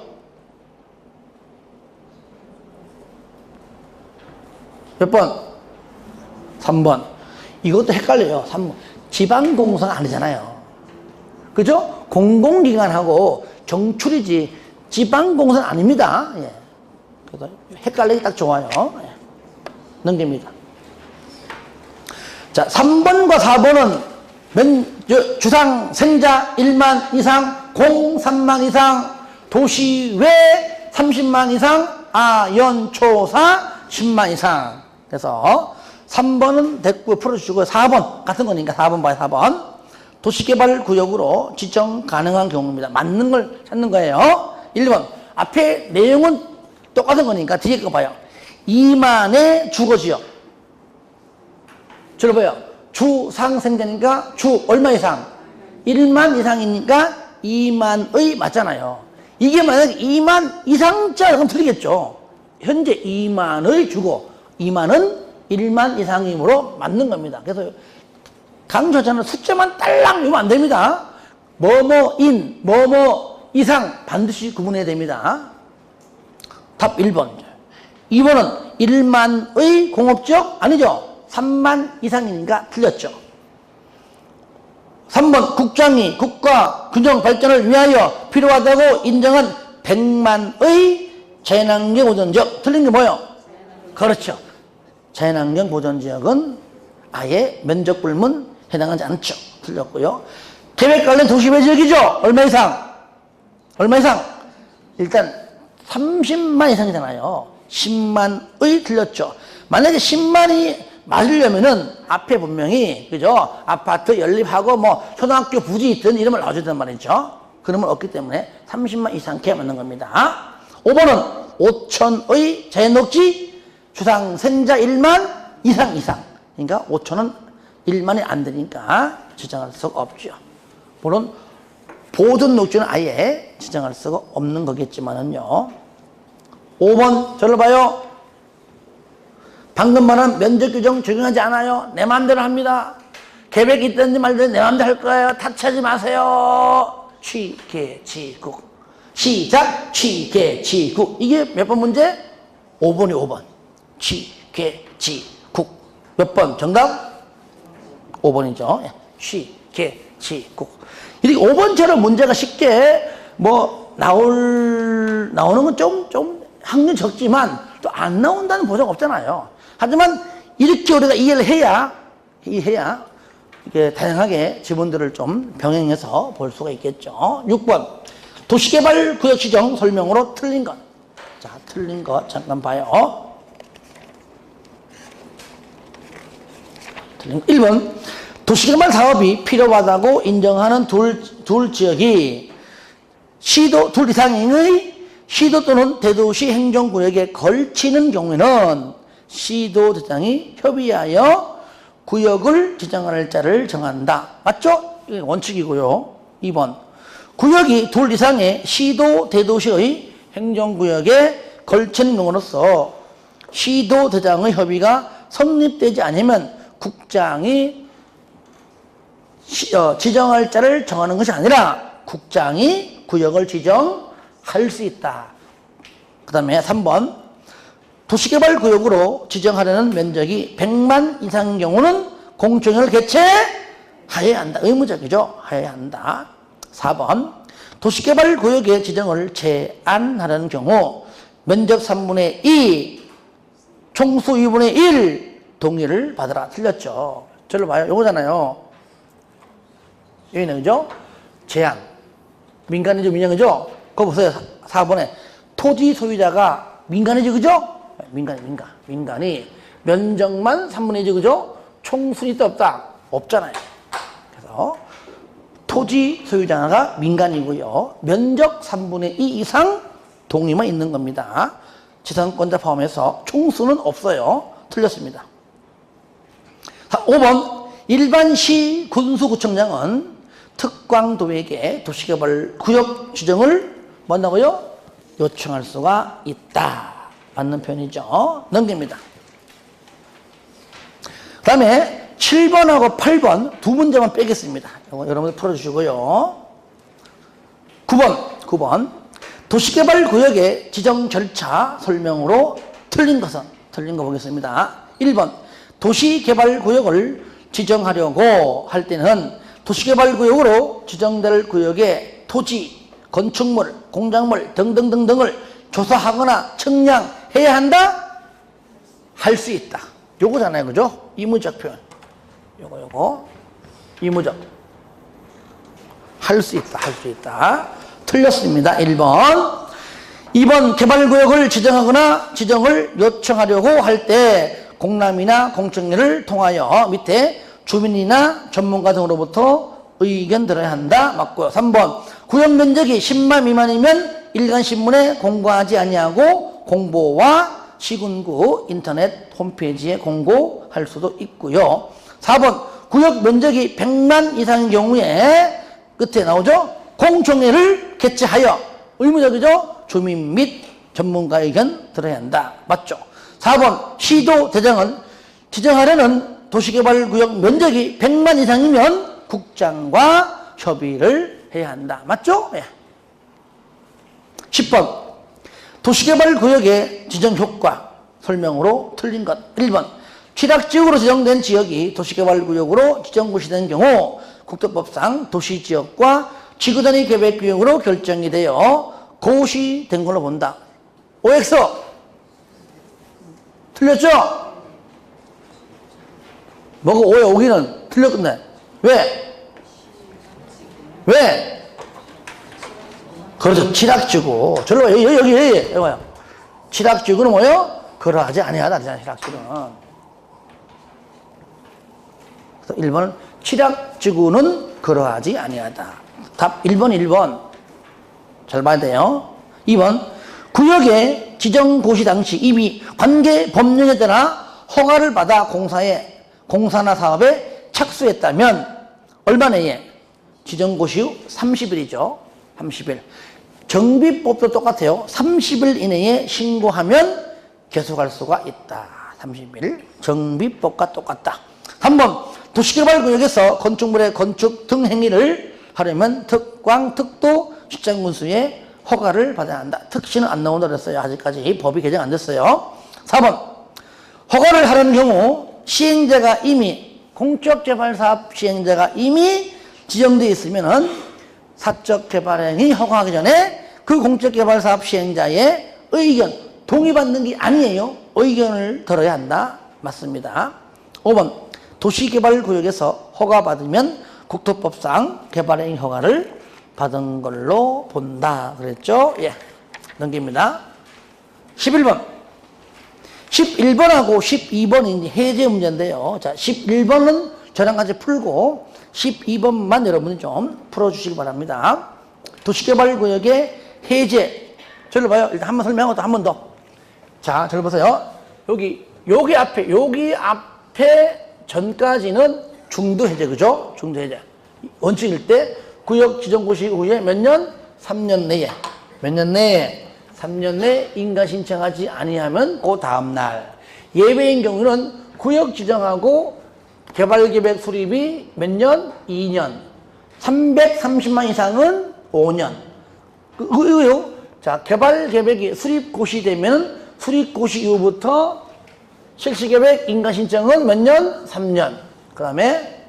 몇 번? 3번. 이것도 헷갈려요. 3번. 지방공사가 아니잖아요. 그죠? 공공기관하고 정출이지 지방공사는 아닙니다. 예. 그래서 헷갈리기 딱 좋아요. 예. 넘깁니다. 자, 3번과 4번은 주상 생자 1만 이상, 공 3만 이상, 도시 외 30만 이상, 아연초사 10만 이상. 그래서 3번은 됐고 풀어주시고 4번 같은 거니까 4번 봐요. 4번 도시개발구역으로 지정 가능한 경우입니다. 맞는 걸 찾는 거예요. 1번 앞에 내용은 똑같은 거니까 뒤에 거 봐요. 2만의 주거지역. 들어봐요. 주상생자니까 주 얼마 이상? 1만 이상이니까 2만의 맞잖아요. 이게 만약에 2만 이상자 그럼 틀리겠죠. 현재 2만의 주거, 2만은 1만 이상이므로 맞는 겁니다. 그래서 강조하자는 숫자만 딸랑 외우면 안 됩니다. 뭐뭐인, 뭐뭐 이상 반드시 구분해야 됩니다. 답 1번. 2번은 1만의 공업지역 아니죠. 3만 이상이니까 틀렸죠. 3번 국장이 국가 균형 발전을 위하여 필요하다고 인정한 100만의 자연환경 보전지역. 틀린 게 뭐예요? 그렇죠. 자연환경 보전지역은 아예 면적 불문 해당하지 않죠. 틀렸고요. 계획 관련 도시배 지역이죠. 얼마 이상? 얼마 이상? 일단 30만 이상이잖아요. 10만의 틀렸죠. 만약에 10만이 맞으려면은 앞에 분명히 그죠? 아파트 연립하고 뭐 초등학교 부지 있든 이름을 나와준단 말이죠. 그러면 없기 때문에 30만 이상께 맞는 겁니다. 5번은 5천의 자연녹지 주상생자 1만 이상. 그러니까 5천은 1만이 안 되니까 지정할 수가 없죠. 물론 보존녹지는 아예 지정할 수가 없는 거겠지만은요. 5번 저를 봐요. 방금 말한 면적 규정 적용하지 않아요. 내 마음대로 합니다. 계획이 있든지 말든지 내 마음대로 할 거예요. 타치하지 마세요. 취계지국. 시작. 취계지국. 이게 몇 번 문제? 5번이 5번. 취계지국. 몇 번? 정답? 5번이죠. 취계지국. 이렇게 5번처럼 문제가 쉽게 뭐 나오는 건 좀 확률 적지만 또 안 나온다는 보장 없잖아요. 하지만 이렇게 우리가 이해를 해야 이게 다양하게 지문들을 좀 병행해서 볼 수가 있겠죠. 6번 도시개발 구역 지정 설명으로 틀린 것. 자, 틀린 것 잠깐 봐요. 틀린 것. 1번 도시개발 사업이 필요하다고 인정하는 둘 지역이 시도 둘 이상의 시도 또는 대도시 행정구역에 걸치는 경우에는 시도대장이 협의하여 구역을 지정할 자를 정한다. 맞죠? 이게 원칙이고요. 2번 구역이 둘 이상의 시도 대도시의 행정구역에 걸치는 경우로서 시도대장의 협의가 성립되지 않으면 국장이 지정할 자를 정하는 것이 아니라 국장이 구역을 지정할 수 있다. 그 다음에 3번 도시개발구역으로 지정하려는 면적이 100만 이상인 경우는 공청회를 개최하여야 한다. 의무적이죠. 하여야 한다. 4번 도시개발구역의 지정을 제한하려는 경우 면적 3분의 2 총수 2분의 1 동의를 받으라. 틀렸죠. 저를 봐요. 요거잖아요. 여기는 그죠? 제한. 민간이죠, 민영이죠? 그거 보세요. 4번에 토지 소유자가 민간이죠, 그죠? 민간이 면적만 3분의 1이죠, 그죠? 총수는 있다 없다? 없잖아요. 그래서 토지 소유자가 민간이고요. 면적 3분의 2 이상 동의만 있는 겁니다. 지상권자 포함해서 총수는 없어요. 틀렸습니다. 5번 일반시 군수구청장은 특광도에게 도시개발 구역 지정을 뭐한다고요? 요청할 수가 있다. 맞는 표현이죠. 넘깁니다. 그 다음에 7번하고 8번 두 문제만 빼겠습니다. 이거 여러분들 풀어주시고요. 9번 도시개발 구역의 지정 절차 설명으로 틀린 것은? 틀린 거 보겠습니다. 1번 도시개발구역을 지정하려고 할 때는 도시개발구역으로 지정될 구역의 토지, 건축물, 공작물 등등등등을 조사하거나 측량해야 한다? 할 수 있다. 요거잖아요. 그죠? 이무적 표현. 요거. 이무적. 할 수 있다. 할 수 있다. 틀렸습니다. 1번. 2번 개발구역을 지정하거나 지정을 요청하려고 할 때 공람이나 공청회를 통하여 밑에 주민이나 전문가 등으로부터 의견 들어야 한다. 맞고요. 3번 구역 면적이 10만 미만이면 일간신문에 공고하지 아니하고 공보와 시군구 인터넷 홈페이지에 공고할 수도 있고요. 4번 구역 면적이 100만 이상인 경우에 끝에 나오죠. 공청회를 개최하여 의무적이죠. 주민 및 전문가 의견 들어야 한다. 맞죠? 4번 시도 대장은 지정하려는 도시개발구역 면적이 100만 이상이면 국장과 협의를 해야 한다. 맞죠? 예. 10번 도시개발구역의 지정효과 설명으로 틀린 것. 1번 취락지역으로 지정된 지역이 도시개발구역으로 지정고시된 경우 국토법상 도시지역과 지구단위 계획구역으로 결정이 되어 고시된 걸로 본다. OX 틀렸죠? 뭐가 O에 오기는 틀렸겠네. 왜? 왜? 그렇죠. 취락지구. 절로 와. 여기 봐요. 취락지구는 뭐예요? 그러하지 아니하다. 취락지구는. 그래서 1번은 취락지구는 그러하지 아니하다. 답 1번. 잘 봐야 돼요. 2번 구역의 지정고시 당시 이미 관계 법령에 따라 허가를 받아 공사나 사업에 착수했다면 얼마 내에? 지정고시 후 30일이죠. 30일. 정비법도 똑같아요. 30일 이내에 신고하면 계속할 수가 있다. 30일. 정비법과 똑같다. 3번 도시개발구역에서 건축물의 건축 등 행위를 하려면 특광, 특도, 시장군수의 허가를 받아야 한다. 특시는 안 나온다 그랬어요. 아직까지 법이 개정 안 됐어요. 4번 허가를 하려는 경우 시행자가 이미 공적개발사업 시행자가 이미 지정되어 있으면은 사적개발행위 허가하기 전에 그 공적개발사업 시행자의 의견, 동의받는 게 아니에요. 의견을 들어야 한다. 맞습니다. 5번 도시개발구역에서 허가받으면 국토법상 개발행위 허가를 받은 걸로 본다. 그랬죠? 예. 넘깁니다. 11번. 11번하고 12번이 해제 문제인데요. 자, 11번은 저랑 같이 풀고 12번만 여러분이 좀 풀어주시기 바랍니다. 도시개발구역의 해제. 저를 봐요. 일단 한번 설명하고 또 한 번 더. 자, 저를 보세요. 여기 앞에 전까지는 중도해제, 그죠? 중도해제. 원칙일 때 구역 지정고시 후에 몇 년? 3년 내에. 몇 년 내에? 3년 내에 인가 신청하지 아니하면 그 다음날. 예외인 경우는 구역 지정하고 개발계획 수립이 몇 년? 2년. 330만 이상은 5년. 그리고요. 자, 개발계획이 수립고시 되면 수립고시 이후부터 실시계획 인가 신청은 몇 년? 3년. 그 다음에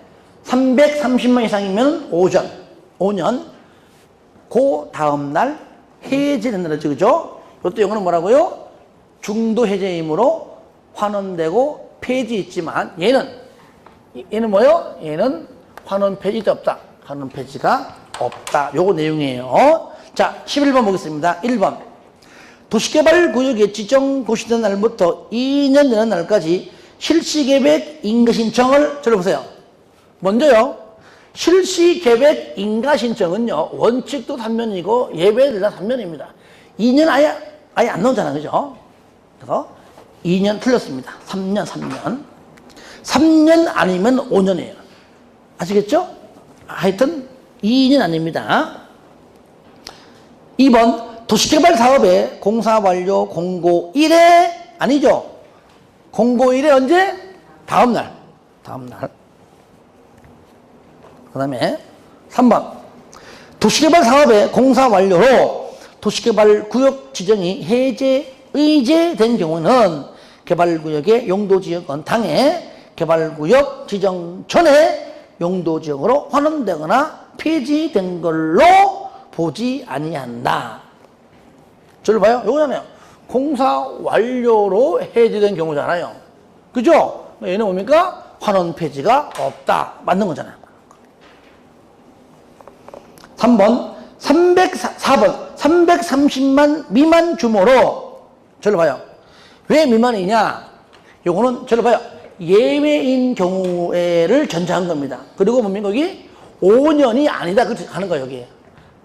330만 이상이면 5년. 그 다음날 해제된다 그랬죠. 그죠? 이것도 영어는 뭐라고요? 중도 해제이므로 환원되고 폐지 있지만 얘는 뭐요? 얘는 환원 폐지도 없다. 환원 폐지가 없다. 요거 내용이에요. 자, 11번 보겠습니다. 1번. 도시개발구역의 지정고시된 날부터 2년 되는 날까지 실시계획 인가신청을 들어보세요. 먼저요. 실시계획 인가신청은요. 원칙도 3년이고 예외들 다 3년입니다. 2년 아예 안 나오잖아요. 그죠? 그래서 2년 틀렸습니다. 3년. 3년 아니면 5년이에요. 아시겠죠? 하여튼 2년 아닙니다. 2번 도시개발 사업의 공사 완료 공고 1회 아니죠? 공고 1회 언제? 다음날. 그 다음에 3번 도시개발 사업의 공사 완료로 도시개발 구역 지정이 의제된 경우는 개발구역의 용도지역은 당해 개발구역 지정 전에 용도지역으로 환원되거나 폐지된 걸로 보지 아니한다. 저를 봐요. 요거잖아요. 공사 완료로 해제된 경우잖아요. 그죠? 얘는 뭡니까? 환원 폐지가 없다. 맞는 거잖아요. 3번, 4번, 330만 미만 규모로, 저를 봐요. 왜 미만이냐? 요거는, 저를 봐요. 예외인 경우에를 전제한 겁니다. 그리고 뭡니까? 여기 5년이 아니다. 그렇게 하는 거예요, 여기.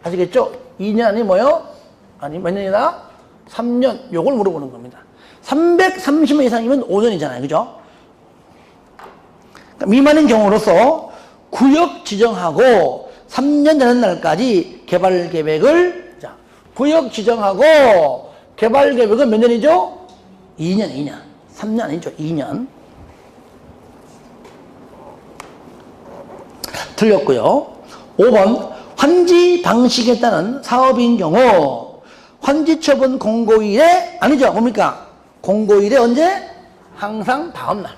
아시겠죠? 2년 아니 뭐요? 아니, 몇 년이다? 3년. 요걸 물어보는 겁니다. 330만 이상이면 5년이잖아요. 그죠? 그러니까 미만인 경우로서 구역 지정하고 3년 되는 날까지 개발 계획을, 자, 구역 지정하고 개발 계획은 몇 년이죠? 2년. 3년 아니죠. 2년. 틀렸고요. 5번, 환지 방식에 따른 사업인 경우 환지 처분 공고일에, 아니죠. 뭡니까? 공고일에 언제? 항상 다음날.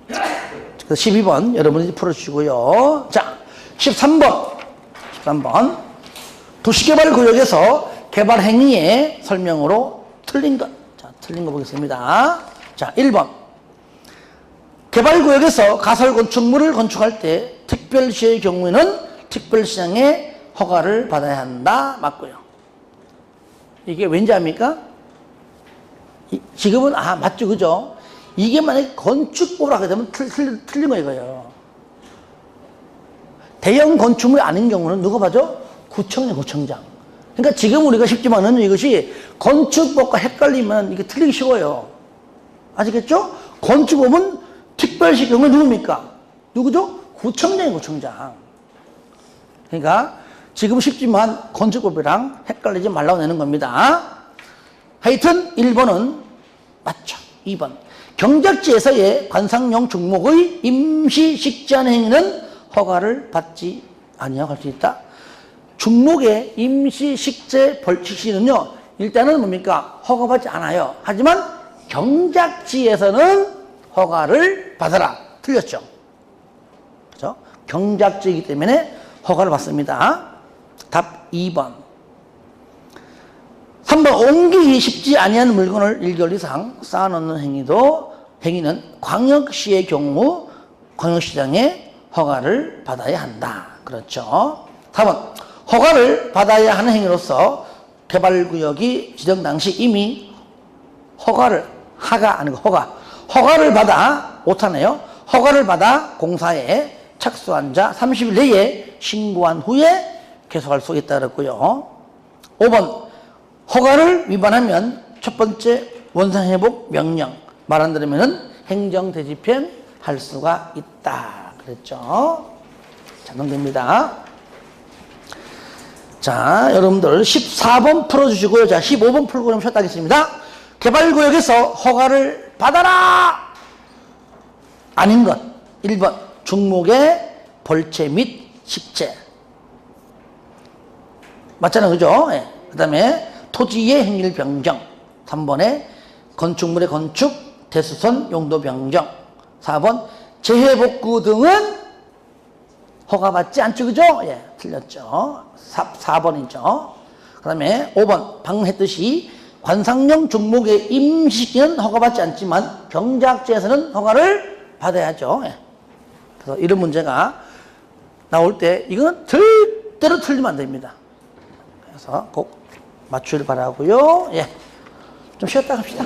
그래서 12번 여러분이 풀어주시고요. 자, 13번. 도시개발구역에서 개발 행위의 설명으로 틀린 것. 자, 틀린 거 보겠습니다. 자, 1번. 개발구역에서 가설 건축물을 건축할 때 특별시의 경우에는 특별시장의 허가를 받아야 한다. 맞고요. 이게 왠지 압니까? 지금은, 맞죠. 그죠? 이게 만약에 건축법을 하게 되면 틀린 거 이거예요. 대형 건축물이 아닌 경우는 누가 봐죠? 구청장. 그러니까 지금 우리가 쉽지만은 이것이 건축법과 헷갈리면 이게 틀리기 쉬워요. 아시겠죠? 건축법은 특별시 경우는 누굽니까? 누구죠? 구청장. 그러니까 지금 쉽지만 건축법이랑 헷갈리지 말라고 내는 겁니다. 하여튼 1번은 맞죠. 2번. 경작지에서의 관상용 중목의 임시 식전 행위는 허가를 받지 아니하고 할 수 있다. 중목의 임시 식재 벌칙시는요, 일단은 뭡니까? 허가받지 않아요. 하지만 경작지에서는 허가를 받아라. 틀렸죠? 그죠? 경작지이기 때문에 허가를 받습니다. 답 2번. 3번, 옮기기 쉽지 아니한 물건을 1개월 이상 쌓아놓는 행위는 광역시의 경우 광역시장의 허가를 받아야 한다. 그렇죠. 4번, 허가를 받아야 하는 행위로서 개발구역이 지정 당시 이미 허가를 받아, 못하네요. 허가를 받아 공사에 착수한 자 30일 내에 신고한 후에 계속할 수 있다 그랬고요. 5번, 허가를 위반하면 첫 번째 원상회복 명령, 말 안 들으면 행정대집행 할 수가 있다 그랬죠. 자, 넘깁니다. 자, 여러분들 14번 풀어주시고요. 자, 15번 풀고 좀 쉬었다 하겠습니다. 개발구역에서 허가를 받아라! 아닌 것. 1번, 중목의 벌채 및 식재. 맞잖아요. 그죠? 예. 그 다음에 토지의 행일 변경. 3번에 건축물의 건축, 대수선, 용도 변경. 4번, 재해복구 등은 허가받지 않죠. 그죠? 예. 틀렸죠. 4번이죠. 그 다음에 5번, 방금 했듯이 관상용 중목의 임시기는 허가받지 않지만 경작지에서는 허가를 받아야죠. 예. 그래서 이런 문제가 나올 때 이거는 절대로 틀리면 안 됩니다. 그래서 꼭 맞추길 바라고요. 예. 좀 쉬었다 갑시다.